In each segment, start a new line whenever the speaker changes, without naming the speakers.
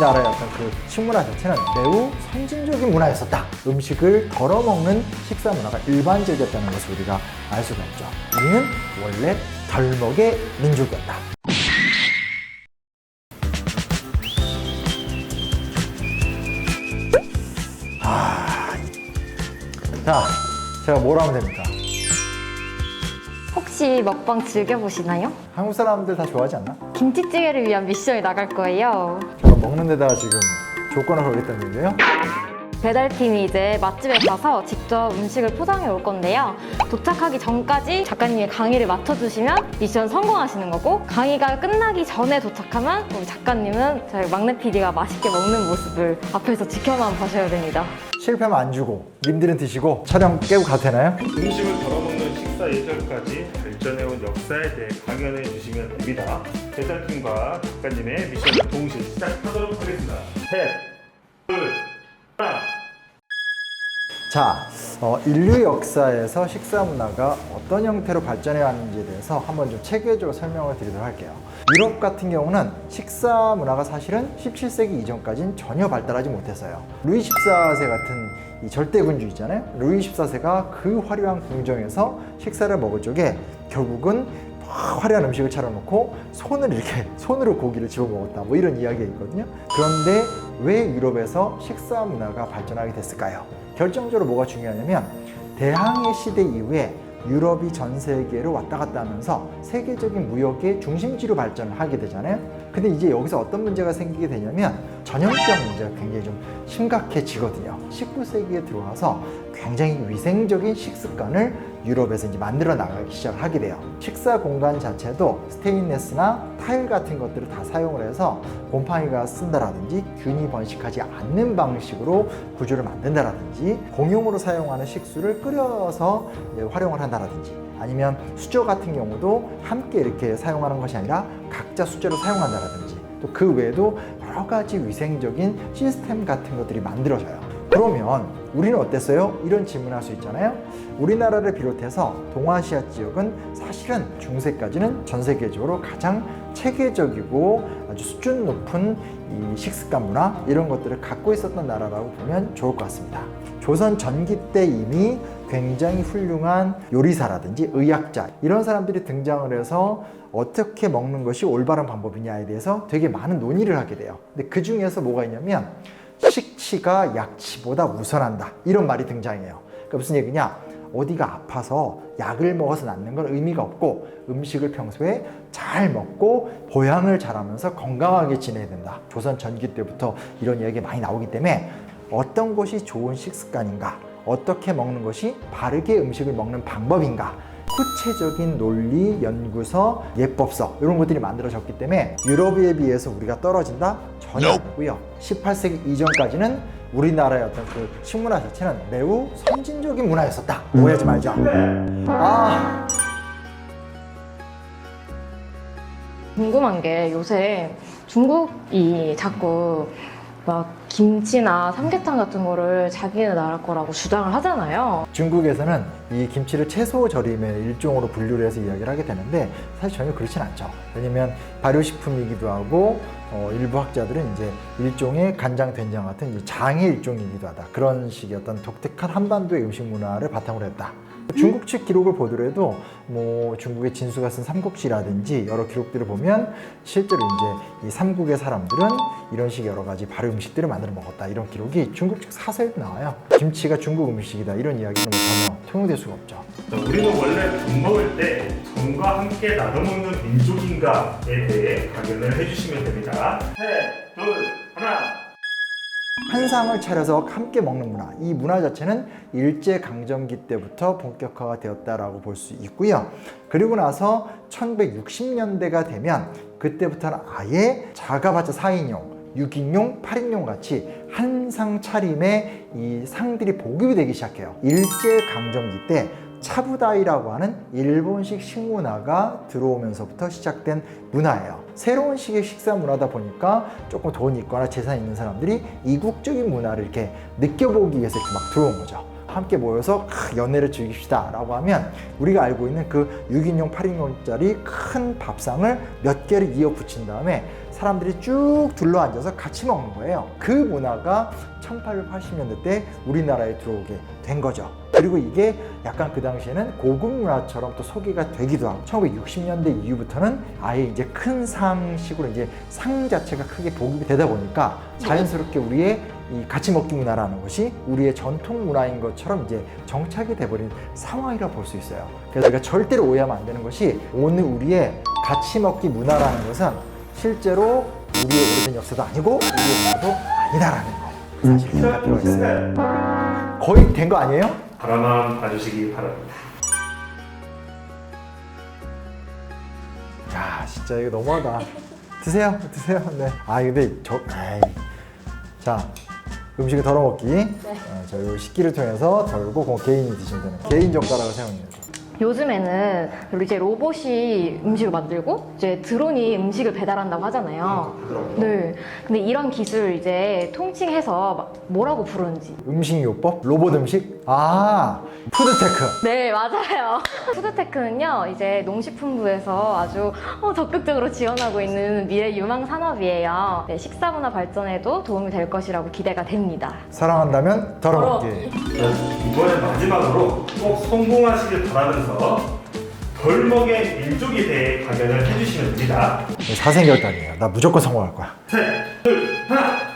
우리나라의 어떤 그 식문화 자체는 매우 선진적인 문화였었다. 음식을 덜어 먹는 식사 문화가 일반적이었다는 것을 우리가 알 수가 있죠. 우리는 원래 덜 먹의 민족이었다. 자, 제가 뭘 하면 됩니까?
혹시 먹방 즐겨보시나요?
한국 사람들 다 좋아하지 않나?
김치찌개를 위한 미션이 나갈 거예요.
제가 먹는 데다가 지금 조건을 걸겠다는 얘기예요?
배달팀이 이제 맛집에 가서 직접 음식을 포장해 올 건데요. 도착하기 전까지 작가님이 강의를 맡아주시면 미션 성공하시는 거고, 강의가 끝나기 전에 도착하면 우리 작가님은 저희 막내 PD가 맛있게 먹는 모습을 앞에서 지켜만 봐셔야 됩니다.
실패하면 안 주고 님들은 드시고 촬영 깨고 가도 되나요?
음식을 덜어먹는 식사 예절까지 발전해온 역사에 대해 강연해 주시면 됩니다. 배달팀과 작가님의 미션을 동시에 시작하도록 하겠습니다. 셋, 둘, 하나.
자, 인류 역사에서 식사 문화가 어떤 형태로 발전해 왔는지에 대해서 한번 좀 체계적으로 설명을 드리도록 할게요. 유럽 같은 경우는 식사 문화가 사실은 17세기 이전까지는 전혀 발달하지 못했어요. 루이 14세 같은 이 절대군주 있잖아요. 루이 14세가 그 화려한 궁정에서 식사를 먹을 적에 결국은 화려한 음식을 차려놓고 손으로 고기를 집어먹었다, 뭐 이런 이야기가 있거든요. 그런데 왜 유럽에서 식사 문화가 발전하게 됐을까요? 결정적으로 뭐가 중요하냐면 대항해 시대 이후에 유럽이 전 세계로 왔다 갔다 하면서 세계적인 무역의 중심지로 발전을 하게 되잖아요. 근데 이제 여기서 어떤 문제가 생기게 되냐면 전염병 문제가 굉장히 좀 심각해지거든요. 19세기에 들어와서 굉장히 위생적인 식습관을 유럽에서 이제 만들어 나가기 시작을 하게 돼요. 식사 공간 자체도 스테인레스나 타일 같은 것들을 다 사용을 해서 곰팡이가 쓴다라든지 균이 번식하지 않는 방식으로 구조를 만든다라든지 공용으로 사용하는 식수를 끓여서 활용을 한다라든지 아니면 수저 같은 경우도 함께 이렇게 사용하는 것이 아니라 각자 수저를 사용한다라든지 또 그 외에도 여러 가지 위생적인 시스템 같은 것들이 만들어져요. 그러면 우리는 어땠어요? 이런 질문을 할 수 있잖아요. 우리나라를 비롯해서 동아시아 지역은 사실은 중세까지는 전 세계적으로 가장 체계적이고 아주 수준 높은 이 식습관 문화 이런 것들을 갖고 있었던 나라라고 보면 좋을 것 같습니다. 조선 전기 때 이미 굉장히 훌륭한 요리사라든지 의학자 이런 사람들이 등장을 해서 어떻게 먹는 것이 올바른 방법이냐에 대해서 되게 많은 논의를 하게 돼요. 근데 그 중에서 뭐가 있냐면 식치가 약치보다 우선한다 이런 말이 등장해요. 그러니까 무슨 얘기냐? 어디가 아파서 약을 먹어서 낫는 건 의미가 없고 음식을 평소에 잘 먹고 보양을 잘하면서 건강하게 지내야 된다. 조선 전기 때부터 이런 이야기가 많이 나오기 때문에 어떤 것이 좋은 식습관인가, 어떻게 먹는 것이 바르게 음식을 먹는 방법인가, 구체적인 논리, 연구서, 예법서 이런 것들이 만들어졌기 때문에 유럽에 비해서 우리가 떨어진다? 전혀 아니고요. 18세기 이전까지는 우리나라의 어떤 그 식문화 자체는 매우 선진적인 문화였었다. 오해하지 말자.
궁금한 게 요새 중국이 자꾸 막 김치나 삼계탕 같은 거를 자기네 나라 거라고 주장을 하잖아요.
중국에서는 이 김치를 채소 절임의 일종으로 분류를 해서 이야기를 하게 되는데 사실 전혀 그렇진 않죠. 왜냐면 발효식품이기도 하고 일부 학자들은 이제 일종의 간장, 된장 같은 이제 장의 일종이기도 하다. 그런 식의 어떤 독특한 한반도의 음식 문화를 바탕으로 했다. 중국 측 기록을 보더라도 뭐 중국의 진수가 쓴 삼국지라든지 여러 기록들을 보면 실제로 이제 이 삼국의 사람들은 이런 식의 여러 가지 발효 음식들을 만들어 먹었다 이런 기록이 중국 측 사서에도 나와요. 김치가 중국 음식이다 이런 이야기는 전혀 통용될 수가 없죠.
우리는 원래 밥 먹을 때 전과 함께 나눠 먹는 민족인가에 대해 강연을 해주시면 됩니다. 셋, 둘, 하나.
한 상을 차려서 함께 먹는 문화, 이 문화 자체는 일제강점기 때부터 본격화가 되었다라고 볼 수 있고요. 그리고 나서 1960년대가 되면 그때부터는 아예 작아봤자 4인용, 6인용, 8인용 같이 한 상 차림의 이 상들이 보급이 되기 시작해요. 일제강점기 때 차부다이라고 하는 일본식 식문화가 들어오면서부터 시작된 문화예요. 새로운 식의 식사 문화다 보니까 조금 돈 있거나 재산 있는 사람들이 이국적인 문화를 이렇게 느껴보기 위해서 이렇게 막 들어온 거죠. 함께 모여서 연애를 즐깁시다 라고 하면 우리가 알고 있는 그 6인용, 8인용짜리 큰 밥상을 몇 개를 이어 붙인 다음에 사람들이 쭉 둘러앉아서 같이 먹는 거예요. 그 문화가 1880년대 때 우리나라에 들어오게 된 거죠. 그리고 이게 약간 그 당시에는 고급 문화처럼 또 소개가 되기도 하고 1960년대 이후부터는 아예 이제 큰 상식으로 이제 상 자체가 크게 보급이 되다 보니까 자연스럽게 우리의 이 같이 먹기 문화라는 것이 우리의 전통 문화인 것처럼 이제 정착이 돼버린 상황이라고 볼 수 있어요. 그래서 우리가 절대로 오해하면 안 되는 것이 오늘 우리의 같이 먹기 문화라는 것은 실제로 우리의 오래된 역사도 아니고 우리의 문화도 아니다라는 거. 사실 이해가 들어 있어요. 거의 된 거 아니에요?
바라만 봐주시기 바랍니다.
야, 진짜 이거 너무하다. 드세요, 드세요. 네. 아, 근데 자, 음식을 덜어먹기. 자, 이 식기를 통해서 덜고 그거 개인이 드시면 되는 거예요. 개인 젓가락을 사용해요.
요즘에는 이제 로봇이 음식을 만들고 이제 드론이 음식을 배달한다고 하잖아요. 네. 근데 이런 기술 이제 통칭해서 막 뭐라고 부르는지.
음식요법? 로봇 음식? 아, 푸드테크.
네, 맞아요. 푸드테크는요, 이제 농식품부에서 아주 적극적으로 지원하고 있는 미래 유망 산업이에요. 네, 식사 문화 발전에도 도움이 될 것이라고 기대가 됩니다.
사랑한다면 덜어먹기.
이번에 마지막으로 꼭 성공하시길 바라면서 덜먹의 민족에 대해 강연을 해주시면 됩니다.
사생결단이에요. 나 무조건 성공할 거야.
셋, 둘, 하나.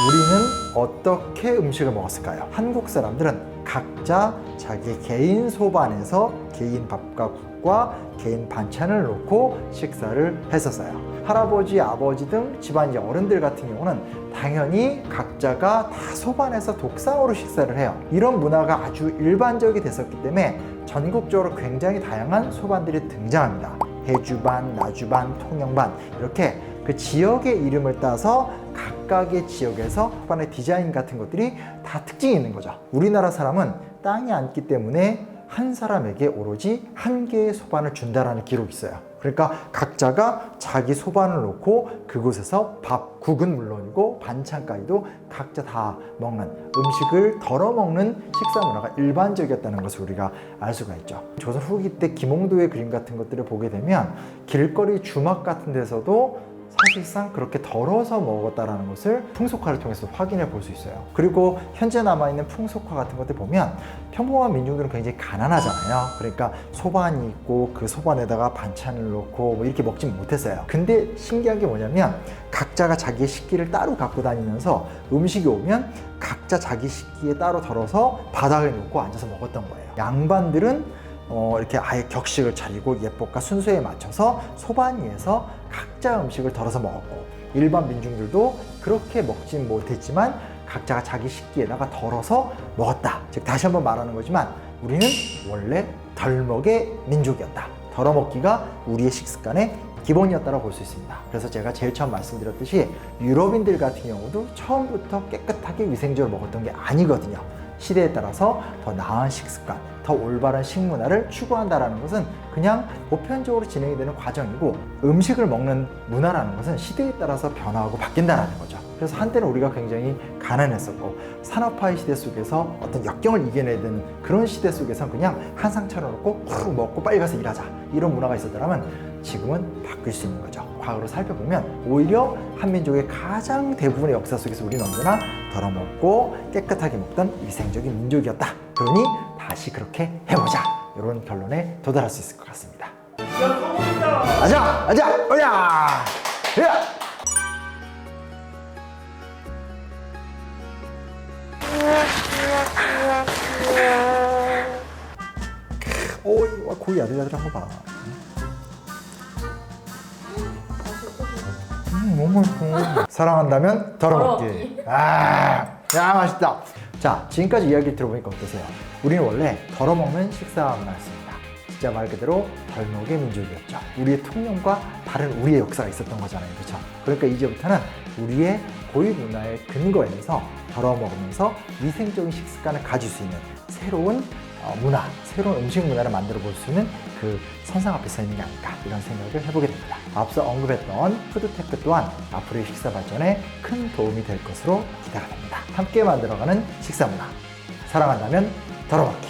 우리는 어떻게 음식을 먹었을까요? 한국 사람들은 각자 자기 개인 소반에서 개인 밥과 국과 개인 반찬을 놓고 식사를 했었어요. 할아버지, 아버지 등 집안 어른들 같은 경우는 당연히 각자가 다 소반에서 독상으로 식사를 해요. 이런 문화가 아주 일반적이 됐었기 때문에 전국적으로 굉장히 다양한 소반들이 등장합니다. 해주반, 나주반, 통영반 이렇게 그 지역의 이름을 따서 각각의 지역에서 소반의 디자인 같은 것들이 다 특징이 있는 거죠. 우리나라 사람은 땅이 않기 때문에 한 사람에게 오로지 한 개의 소반을 준다라는 기록이 있어요. 그러니까 각자가 자기 소반을 놓고 그곳에서 밥, 국은 물론이고 반찬까지도 각자 다 먹는 음식을 덜어 먹는 식사 문화가 일반적이었다는 것을 우리가 알 수가 있죠. 조선 후기 때 김홍도의 그림 같은 것들을 보게 되면 길거리 주막 같은 데서도 사실상 그렇게 덜어서 먹었다라는 것을 풍속화를 통해서 확인해 볼 수 있어요. 그리고 현재 남아있는 풍속화 같은 것들 보면 평범한 민중들은 굉장히 가난하잖아요. 그러니까 소반이 있고 그 소반에다가 반찬을 넣고 뭐 이렇게 먹지 못했어요. 근데 신기한 게 뭐냐면 각자가 자기의 식기를 따로 갖고 다니면서 음식이 오면 각자 자기 식기에 따로 덜어서 바닥에 놓고 앉아서 먹었던 거예요. 양반들은 이렇게 아예 격식을 차리고 예법과 순서에 맞춰서 소반 위에서 각자 음식을 덜어서 먹었고 일반 민중들도 그렇게 먹진 못했지만 각자가 자기 식기에다가 덜어서 먹었다. 즉 다시 한번 말하는 거지만 우리는 원래 덜먹의 민족이었다. 덜어먹기가 우리의 식습관의 기본이었다고 볼 수 있습니다. 그래서 제가 제일 처음 말씀드렸듯이 유럽인들 같은 경우도 처음부터 깨끗하게 위생적으로 먹었던 게 아니거든요. 시대에 따라서 더 나은 식습관, 더 올바른 식문화를 추구한다는 것은 그냥 보편적으로 진행이 되는 과정이고 음식을 먹는 문화라는 것은 시대에 따라서 변화하고 바뀐다는 거죠. 그래서 한때는 우리가 굉장히 가난했었고 산업화의 시대 속에서 어떤 역경을 이겨내야 되는 그런 시대 속에서 그냥 한 상 차려놓고 후 먹고 빨리 가서 일하자 이런 문화가 있었다면 지금은 바뀔 수 있는 거죠. 과거로 살펴보면 오히려 한민족의 가장 대부분의 역사 속에서 우리는 언제나 덜어먹고 깨끗하게 먹던 위생적인 민족이었다. 그러니 다시 그렇게 해보자. 이런 결론에 도달할 수 있을 것 같습니다. 아자! 어야! 야! 오, 고기 야들야들한 거 봐. 너무 맛있어. 사랑한다면 덜어먹기. 야, 맛있다. 자, 지금까지 이야기 들어보니까 어떠세요? 우리는 원래 덜어먹는 식사 문화였습니다. 진짜 말 그대로 덜먹의 민족이었죠. 우리의 통념과 다른 우리의 역사가 있었던 거잖아요. 그렇죠? 그러니까 이제부터는 우리의 고유 문화의 근거에서 덜어먹으면서 위생적인 식습관을 가질 수 있는 새로운 문화, 새로운 음식 문화를 만들어 볼 수 있는 그 선상 앞에 서 있는 게 아닐까 이런 생각을 해보게 됩니다. 앞서 언급했던 푸드테크 또한 앞으로의 식사 발전에 큰 도움이 될 것으로 기대가 됩니다. 함께 만들어가는 식사 문화, 사랑한다면 덜어먹기.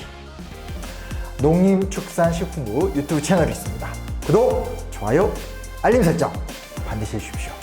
농림축산식품부 유튜브 채널이 있습니다. 구독, 좋아요, 알림 설정 반드시 해주십시오.